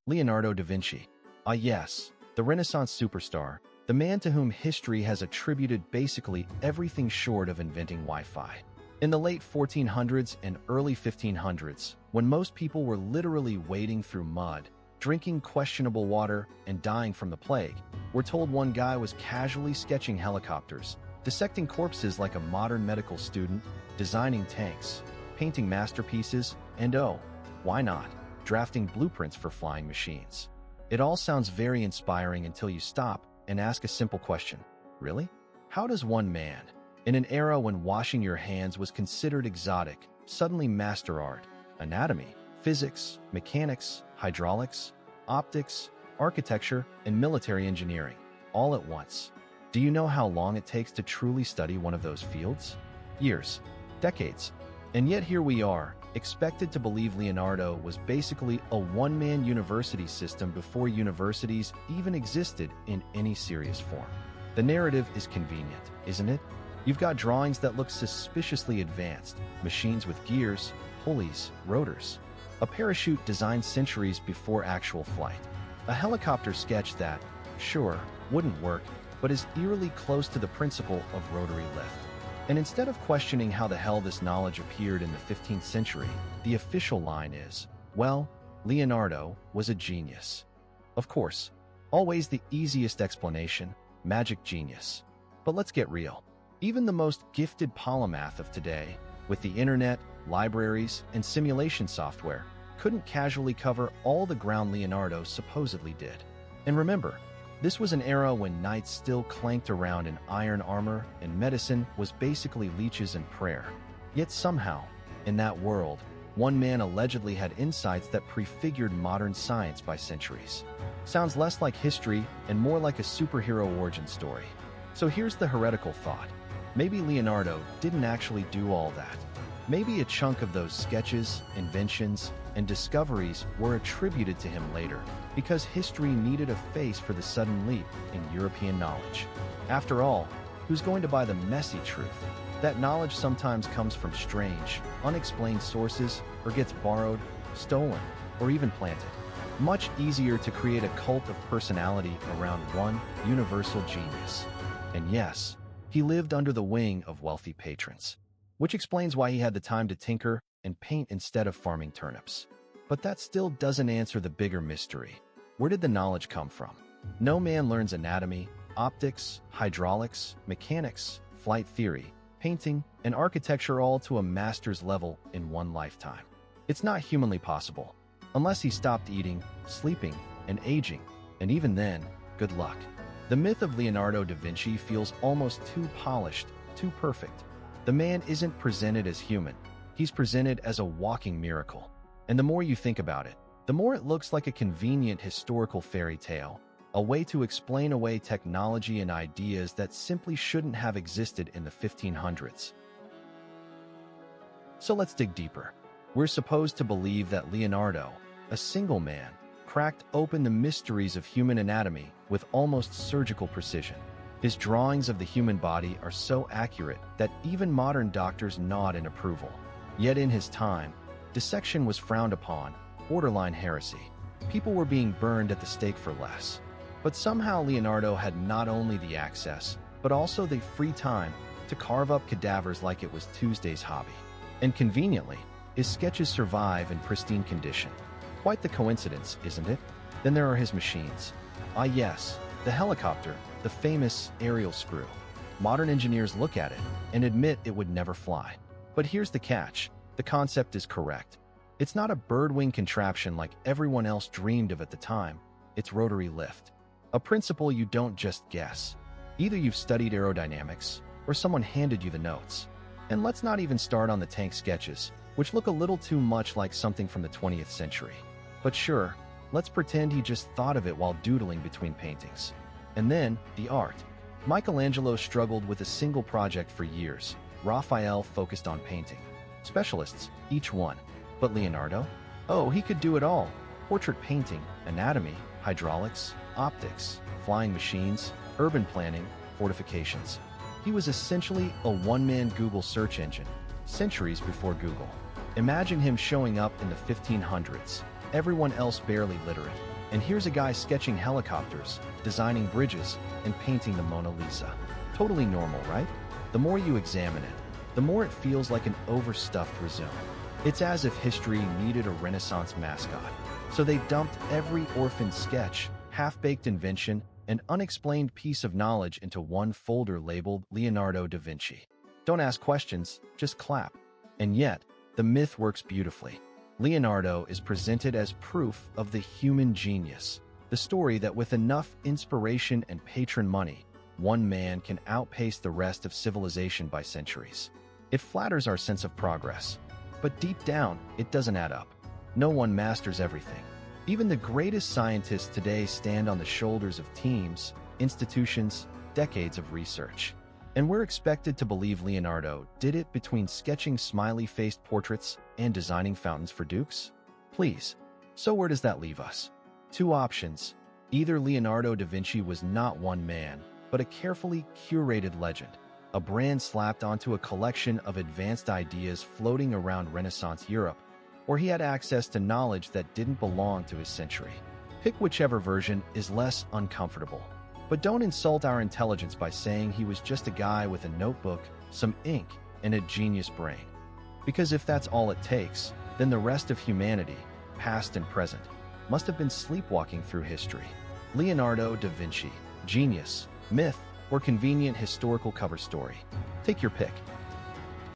Leonardo da Vinci. Ah yes, the Renaissance superstar, the man to whom history has attributed basically everything short of inventing Wi-Fi. In the late 1400s and early 1500s, when most people were literally wading through mud, drinking questionable water, and dying from the plague, we're told one guy was casually sketching helicopters, dissecting corpses like a modern medical student, designing tanks, painting masterpieces, and oh, why not, drafting blueprints for flying machines. It all sounds very inspiring until you stop and ask a simple question. Really? How does one man, in an era when washing your hands was considered exotic, suddenly master art, anatomy, physics, mechanics, hydraulics, optics, architecture, and military engineering, all at once? Do you know how long it takes to truly study one of those fields? Years, decades. And yet here we are, expected to believe Leonardo was basically a one-man university system before universities even existed in any serious form. The narrative is convenient, isn't it? You've got drawings that look suspiciously advanced, machines with gears, pulleys, rotors, a parachute designed centuries before actual flight, a helicopter sketch that, sure, wouldn't work, but is eerily close to the principle of rotary lift. And instead of questioning how the hell this knowledge appeared in the 15th century, the official line is, well, Leonardo was a genius. Of course, always the easiest explanation, magic genius. But let's get real. Even the most gifted polymath of today, with the internet, libraries, and simulation software, couldn't casually cover all the ground Leonardo supposedly did. And remember, this was an era when knights still clanked around in iron armor and medicine was basically leeches and prayer. Yet somehow, in that world, one man allegedly had insights that prefigured modern science by centuries. Sounds less like history and more like a superhero origin story. So here's the heretical thought. Maybe Leonardo didn't actually do all that. Maybe a chunk of those sketches, inventions, and discoveries were attributed to him later, because history needed a face for the sudden leap in European knowledge. After all, who's going to buy the messy truth? That knowledge sometimes comes from strange, unexplained sources, or gets borrowed, stolen, or even planted. Much easier to create a cult of personality around one universal genius. And yes, he lived under the wing of wealthy patrons, which explains why he had the time to tinker and paint instead of farming turnips. But that still doesn't answer the bigger mystery. Where did the knowledge come from? No man learns anatomy, optics, hydraulics, mechanics, flight theory, painting, and architecture all to a master's level in one lifetime. It's not humanly possible, unless he stopped eating, sleeping, and aging, and even then, good luck. The myth of Leonardo da Vinci feels almost too polished, too perfect. The man isn't presented as human, he's presented as a walking miracle. And the more you think about it, the more it looks like a convenient historical fairy tale, a way to explain away technology and ideas that simply shouldn't have existed in the 1500s. So let's dig deeper. We're supposed to believe that Leonardo, a single man, cracked open the mysteries of human anatomy with almost surgical precision. His drawings of the human body are so accurate that even modern doctors nod in approval. Yet in his time, dissection was frowned upon, borderline heresy. People were being burned at the stake for less. But somehow Leonardo had not only the access, but also the free time to carve up cadavers like it was Tuesday's hobby. And conveniently, his sketches survive in pristine condition. Quite the coincidence, isn't it? Then there are his machines. Ah yes, the helicopter, the famous aerial screw. Modern engineers look at it and admit it would never fly. But here's the catch. The concept is correct. It's not a birdwing contraption like everyone else dreamed of at the time. It's rotary lift. A principle you don't just guess. Either you've studied aerodynamics, or someone handed you the notes. And let's not even start on the tank sketches, which look a little too much like something from the 20th century. But sure, let's pretend he just thought of it while doodling between paintings. And then, the art. Michelangelo struggled with a single project for years. Raphael focused on painting. Specialists, each one. But Leonardo? Oh, he could do it all. Portrait painting, anatomy, hydraulics, optics, flying machines, urban planning, fortifications. He was essentially a one-man Google search engine, centuries before Google. Imagine him showing up in the 1500s, everyone else barely literate, And here's a guy sketching helicopters, designing bridges, and painting the Mona Lisa. Totally normal, right? The more you examine it, the more it feels like an overstuffed resume. It's as if history needed a Renaissance mascot. So they dumped every orphaned sketch, half-baked invention, and unexplained piece of knowledge into one folder labeled Leonardo da Vinci. Don't ask questions, just clap. And yet, the myth works beautifully. Leonardo is presented as proof of the human genius, the story that with enough inspiration and patron money, one man can outpace the rest of civilization by centuries. It flatters our sense of progress, but deep down, it doesn't add up. No one masters everything. Even the greatest scientists today stand on the shoulders of teams, institutions, decades of research. And we're expected to believe Leonardo did it between sketching smiley-faced portraits and designing fountains for dukes? Please. So where does that leave us? Two options. Either Leonardo da Vinci was not one man, but a carefully curated legend, a brand slapped onto a collection of advanced ideas floating around Renaissance Europe, or he had access to knowledge that didn't belong to his century. Pick whichever version is less uncomfortable. But don't insult our intelligence by saying he was just a guy with a notebook, some ink, and a genius brain. Because if that's all it takes, then the rest of humanity, past and present, must have been sleepwalking through history. Leonardo da Vinci, genius, myth, or convenient historical cover story. Take your pick.